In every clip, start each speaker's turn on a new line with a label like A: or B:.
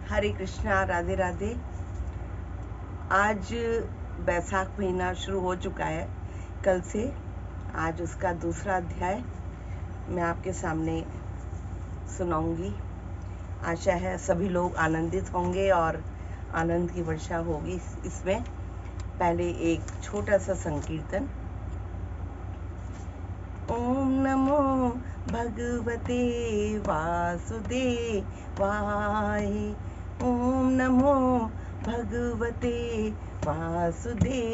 A: हरे कृष्णा, राधे राधे। आज बैसाख महीना शुरू हो चुका है कल से। आज उसका दूसरा अध्याय मैं आपके सामने सुनाऊंगी। आशा है सभी लोग आनंदित होंगे और आनंद की वर्षा होगी इसमें। पहले एक छोटा सा संकीर्तन। ओम नमो भगवते वासुदेवाय। ओम नमो भगवते वासुदेवाय।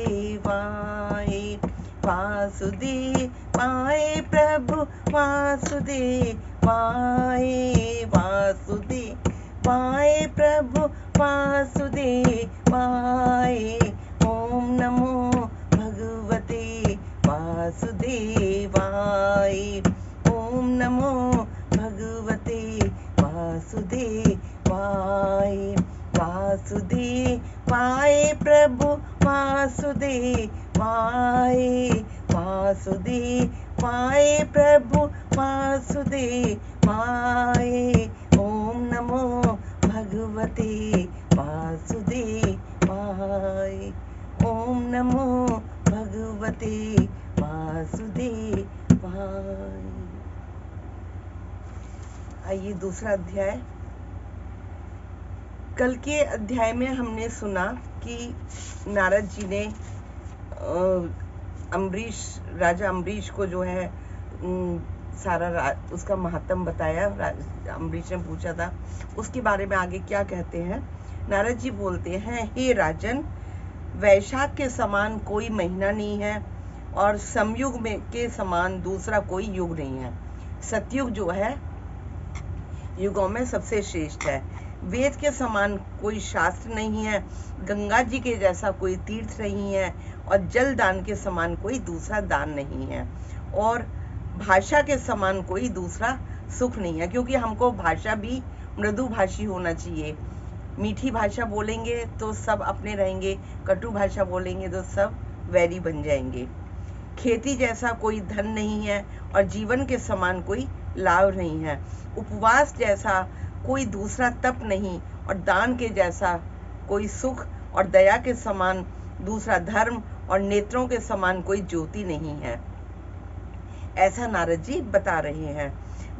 A: वासुदेवाय प्रभु वासुदेवाय। वासुदेवाय प्रभु वासुदेवाय। ओम नमो भगवते वासुदेवाय। ओम नमो भगवते वासुदेवाय। वासुदेवाय प्रभु वासुदेवाय। वासुदेवाय प्रभु वासुदेवाय। ओम नमो भगवते वासुदेवाय। ओम नमो भगवते वासुदेवाय। आइए दूसरा अध्याय। कल के अध्याय में हमने सुना कि नारद जी ने राजा अम्बरीश को जो है सारा उसका महात्म बताया। अम्बरीश ने पूछा था उसके बारे में आगे क्या कहते हैं। नारद जी बोलते हैं, हे राजन, वैशाख के समान कोई महीना नहीं है और समयुग में के समान दूसरा कोई युग नहीं है। सतयुग जो है युगों में सबसे श्रेष्ठ है। वेद के समान कोई शास्त्र नहीं है, गंगा जी के जैसा कोई तीर्थ नहीं है और जल दान के समान कोई दूसरा दान नहीं है और भाषा के समान कोई दूसरा सुख नहीं है। क्योंकि हमको भाषा भी मृदु भाषी होना चाहिए। मीठी भाषा बोलेंगे तो सब अपने रहेंगे, कटु भाषा बोलेंगे तो सब वैरी बन जाएंगे। खेती जैसा कोई धन नहीं है और जीवन के समान कोई लाभ नहीं है। उपवास जैसा कोई दूसरा तप नहीं और दान के जैसा कोई सुख और दया के समान दूसरा धर्म और नेत्रों के समान कोई ज्योति नहीं है। ऐसा नारद जी बता रहे हैं।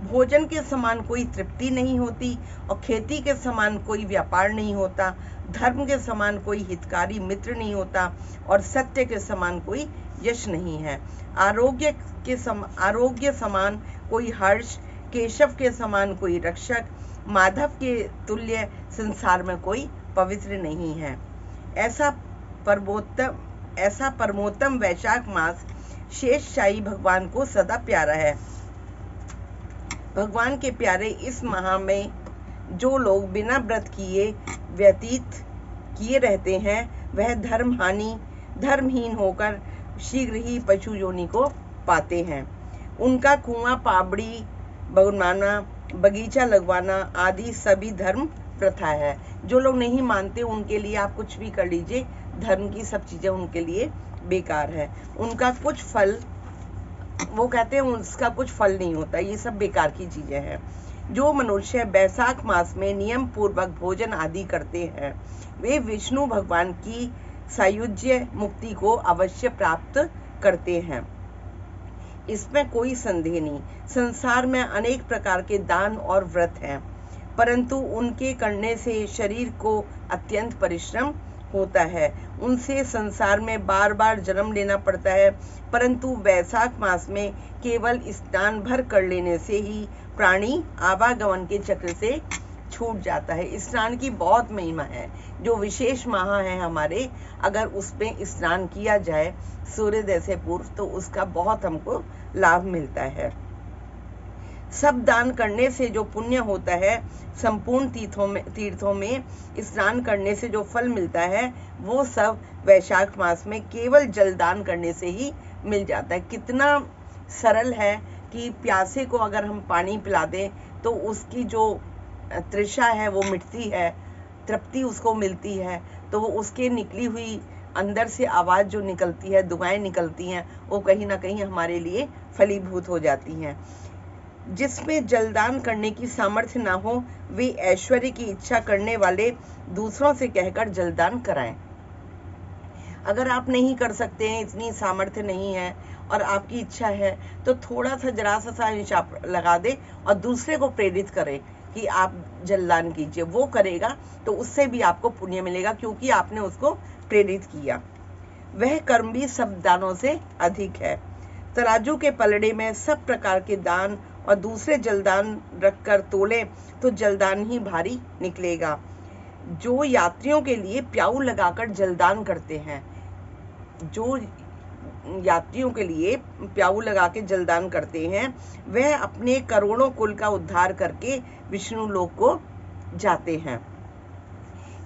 A: भोजन के समान कोई तृप्ति नहीं होती और खेती के समान कोई व्यापार नहीं होता। धर्म के समान कोई हितकारी मित्र नहीं होता और सत्य के समान कोई यश नहीं है। आरोग्य समान कोई हर्ष, केशव के समान कोई रक्षक, माधव के तुल्य संसार में कोई पवित्र नहीं है। ऐसा परमोत्तम वैशाख मास शेषशाही भगवान को सदा प्यारा है। भगवान के प्यारे इस माह में जो लोग बिना व्रत किए व्यतीत किए रहते हैं वह धर्महीन होकर शीघ्र ही पशु योनि को पाते हैं। उनका कुआं, पाबड़ी बनवाना, बगीचा लगवाना आदि सभी धर्म प्रथा है। जो लोग नहीं मानते उनके लिए आप कुछ भी कर लीजिए, धर्म की सब चीजें उनके लिए बेकार है। उनका कुछ फल, वो कहते हैं उसका कुछ फल नहीं होता। ये सब बेकार की चीजें हैं। जो मनुष्य बैसाख मास में नियम पूर्वक भोजन आदि करते हैं वे विष्णु भगवान की सायुज्य मुक्ति को अवश्य प्राप्त करते हैं, इसमें कोई संदेह नहीं। संसार में अनेक प्रकार के दान और व्रत हैं, परंतु उनके करने से शरीर को अत्यंत परिश्रम होता है। उनसे संसार में बार बार जन्म लेना पड़ता है, परंतु वैशाख मास में केवल स्नान भर कर लेने से ही प्राणी आवागमन के चक्र से छूट जाता है। स्नान की बहुत महिमा है। जो विशेष माह है हमारे, अगर उसमें स्नान किया जाए सूर्योदय से पूर्व तो उसका बहुत हमको लाभ मिलता है। सब दान करने से जो पुण्य होता है, संपूर्ण तीर्थों में स्नान करने से जो फल मिलता है, वो सब वैशाख मास में केवल जल दान करने से ही मिल जाता है। कितना सरल है कि प्यासे को अगर हम पानी पिला दें तो उसकी जो तृषा है वो मिटती है, तृप्ति उसको मिलती है। तो वो उसके निकली हुई अंदर से आवाज़ जो निकलती है, दुआएं निकलती हैं, वो कहीं ना कहीं हमारे लिए फलीभूत हो जाती हैं। जिसमें जलदान करने की सामर्थ्य ना हो, वे ऐश्वर्य की इच्छा करने वाले दूसरों से कहकर जलदान कराएं। अगर आप नहीं कर सकते हैं, इतनी सामर्थ्य नहीं है और आपकी इच्छा है, तो थोड़ा सा जरा सा हिसाब लगा दे और दूसरे को प्रेरित करें कि आप जलदान कीजिए। वो करेगा तो उससे भी आपको पुण्य मिलेगा, क्योंकि आपने उसको प्रेरित किया। वह कर्म भी सब दानों से अधिक है। तराजू के पलड़े में सब प्रकार के दान और दूसरे जलदान रखकर तोले तो जलदान ही भारी निकलेगा। जो यात्रियों के लिए प्याऊ लगाकर जलदान करते हैं, जो यात्रियों के लिए प्याऊ लगा के जलदान करते हैं, वह अपने करोड़ों कुल का उद्धार करके विष्णु लोक को जाते हैं।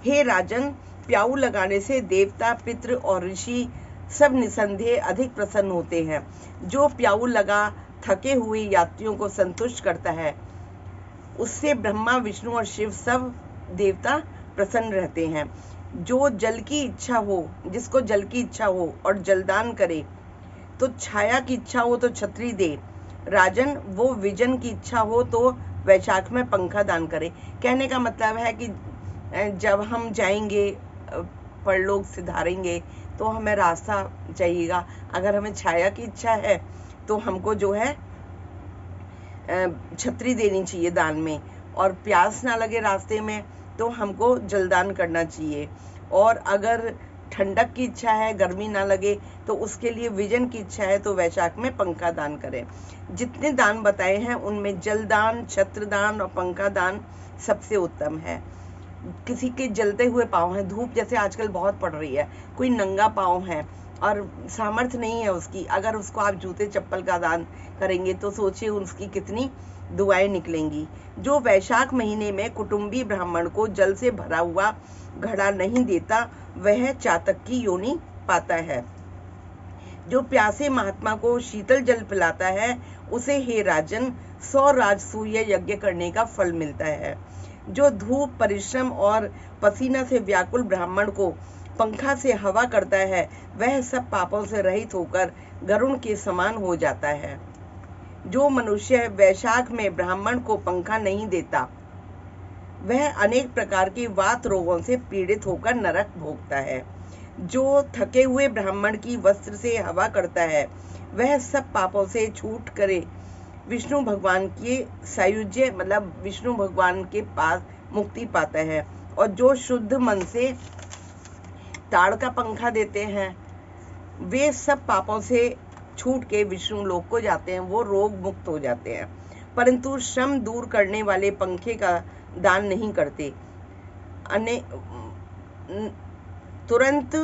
A: हे राजन, प्याऊ लगाने से देवता, पितृ और ऋषि सब निसंदेह अधिक प्रसन्न होते हैं। जो प्याऊ लगा थके हुए यात्रियों को संतुष्ट करता है, उससे ब्रह्मा, विष्णु और शिव सब देवता प्रसन्न रहते हैं। जो जल की इच्छा हो, जिसको जल की इच्छा हो और जलदान करे, तो छाया की इच्छा हो तो छतरी दे। राजन, वो विजन की इच्छा हो तो वैशाख में पंखा दान करे। कहने का मतलब है कि जब हम जाएंगे, परलोक सिधारेंगे, तो हमें रास्ता चाहिएगा। अगर हमें छाया की इच्छा है तो हमको जो है छतरी देनी चाहिए दान में, और प्यास ना लगे रास्ते में तो हमको जलदान करना चाहिए। और अगर ठंडक की इच्छा है, गर्मी ना लगे, तो उसके लिए विजन की इच्छा है तो वैशाख में पंखा दान करें। जितने दान बताए हैं उनमें जलदान, छत्रदान और पंखा दान सबसे उत्तम है। किसी के जलते हुए पाँव हैं, धूप जैसे आजकल बहुत पड़ रही है, कोई नंगा पाँव है और सामर्थ्य नहीं है उसकी, अगर उसको आप जूते चप्पल का दान करेंगे तो सोचिए उसकी कितनी दुआएं निकलेंगी। जो वैशाख महीने में कुटुंबी ब्राह्मण को जल से भरा हुआ घड़ा नहीं देता, वह चातक की योनि पाता है। जो प्यासे महात्मा को शीतल जल पिलाता है, उसे हे राजन 100 राजसूय यज्ञ करने का फल मिलता है। जो धूप, परिश्रम और पसीना से व्याकुल ब्राह्मण को पंखा से हवा करता है, वह सब पापों से रहित होकर गरुण के समान हो जाता है। जो मनुष्य वैशाख में ब्राह्मण को पंखा नहीं देता, वह अनेक प्रकार के वात रोगों से पीड़ित होकर नरक भोगता है। जो थके हुए ब्राह्मण की वस्त्र से हवा करता है, वह सब पापों से छूट करे विष्णु भगवान के सायुज्य, मतलब विष्णु भगवान के पास मुक्ति पाता है। और जो शुद्ध मन से ताड़ का पंखा देते हैं, वे सब पापों से छूट के विष्णु लोक को जाते हैं, वो रोग मुक्त हो जाते हैं। परंतु श्रम दूर करने वाले पंखे का दान नहीं करते। तुरंत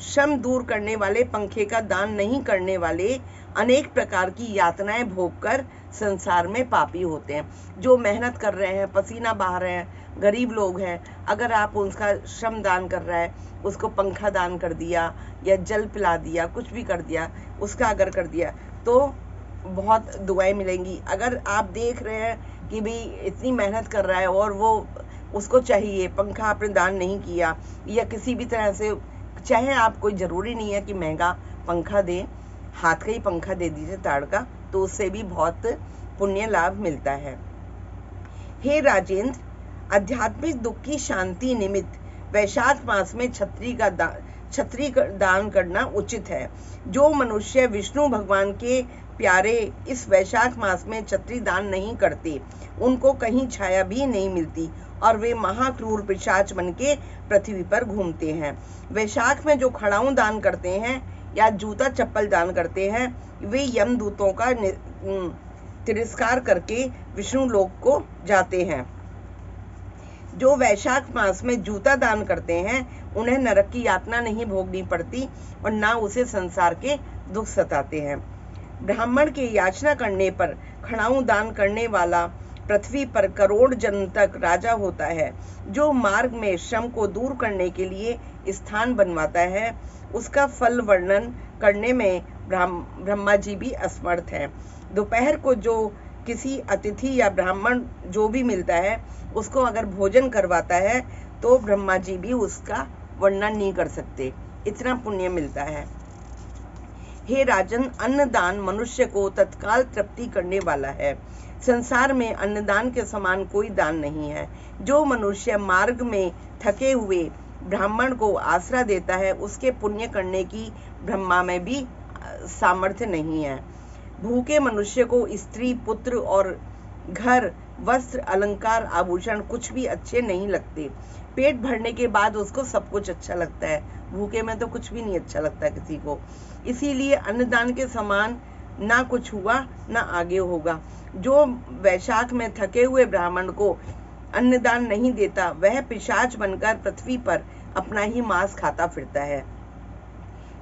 A: श्रम दूर करने वाले पंखे का दान नहीं करने वाले अनेक प्रकार की यातनाएं भोगकर संसार में पापी होते हैं। जो मेहनत कर रहे हैं, पसीना बहा रहे हैं, गरीब लोग हैं, अगर आप उसका श्रम दान कर रहा है, उसको पंखा दान कर दिया या जल पिला दिया, कुछ भी कर दिया, उसका अगर कर दिया तो बहुत दुआएं मिलेंगी। अगर आप देख रहे हैं कि भाई इतनी मेहनत कर रहा है और वो उसको चाहिए, पंखा आपने दान नहीं किया, या किसी भी तरह से, चाहे आप, कोई ज़रूरी नहीं है कि महंगा पंखा दें, हाथ का ही पंखा दे दीजिए ताड़ का, तो उससे भी बहुत पुण्य लाभ मिलता है। हे राजेंद्र, आध्यात्मिक दुख की शांति निमित्त वैशाख मास में छतरी दान करना उचित है। जो मनुष्य विष्णु भगवान के प्यारे इस वैशाख मास में छतरी दान नहीं करते, उनको कहीं छाया भी नहीं मिलती और वे महाक्रूर पिशाच बन के पृथ्वी पर घूमते हैं। वैशाख में जो खड़ाऊ दान करते हैं या जूता चप्पल दान करते हैं, वे यमदूतों का तिरस्कार करके विष्णु लोक को जाते हैं। जो वैशाख मास में जूता दान करते हैं, उन्हें नरक की यातना नहीं भोगनी पड़ती और ना उसे संसार के दुख सताते हैं। ब्राह्मण के याचना करने पर खड़ाऊ दान करने वाला पृथ्वी पर करोड़ जन्म तक राजा होता है। जो मार्ग में श्रम को दूर करने के लिए स्थान बनवाता है, उसका फल वर्णन करने में ब्रह्मा जी भी असमर्थ हैं। दोपहर को जो किसी अतिथि या ब्राह्मण जो भी मिलता है, उसको अगर भोजन करवाता है तो ब्रह्मा जी भी उसका वर्णन नहीं कर सकते, इतना पुण्य मिलता है। हे राजन, अन्नदान मनुष्य को तत्काल तृप्ति करने वाला है। संसार में अन्नदान के समान कोई दान नहीं है। जो मनुष्य मार्ग में थके हुए ब्राह्मण को आसरा देता है, उसके पुण्य करने की ब्रह्मा में भी सामर्थ्य नहीं है। भूखे मनुष्य को स्त्री, पुत्र और घर, वस्त्र, अलंकार, आभूषण कुछ भी अच्छे नहीं लगते। पेट भरने के बाद उसको सब कुछ अच्छा लगता है, भूखे में तो कुछ भी नहीं अच्छा लगता किसी को। इसीलिए अन्नदान के समान ना कुछ हुआ ना आगे होगा। जो वैशाख में थके हुए ब्राह्मण को अन्नदान नहीं देता, वह पिशाच बनकर पृथ्वी पर अपना ही मांस खाता फिरता है।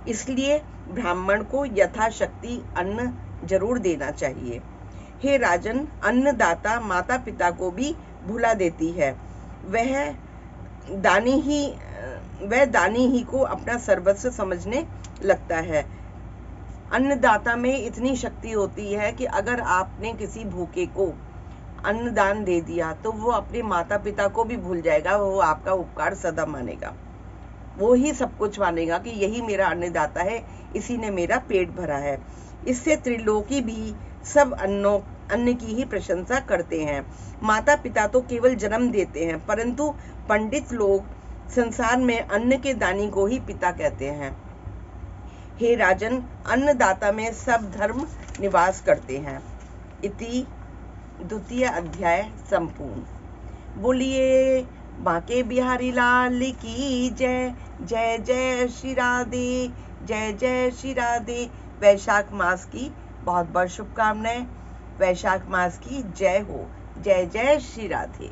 A: इसलिए ब्राह्मण को यथाशक्ति अन्न जरूर देना चाहिए। हे राजन, अन्नदाता माता पिता को भी भुला देती है। वह दानी ही को अपना सर्वस्व समझने लगता है। अन्नदाता में इतनी शक्ति होती है कि अगर आपने किसी भूखे को अन्नदान दे दिया तो वो अपने माता पिता को भी भूल जाएगा, वो आपका उपकार सदा मानेगा, वो ही सब कुछ मानेगा कि यही मेरा अन्नदाता है, इसी ने मेरा पेट भरा है। इससे त्रिलोकी भी सब अन्न की ही प्रशंसा करते हैं। माता पिता तो केवल जन्म देते हैं, परंतु पंडित लोग संसार में अन्न के दानी को ही पिता कहते हैं। हे राजन, अन्नदाता में सब धर्म निवास करते हैं। इति द्वितीय अध्याय संपूर्ण। बोलिए बांके बिहारी लाल की जय। जय जय श्री राधे, जय जय श्री राधे। वैशाख मास की बहुत बहुत शुभकामनाएं। वैशाख मास की जय हो। जय जय श्री राधे।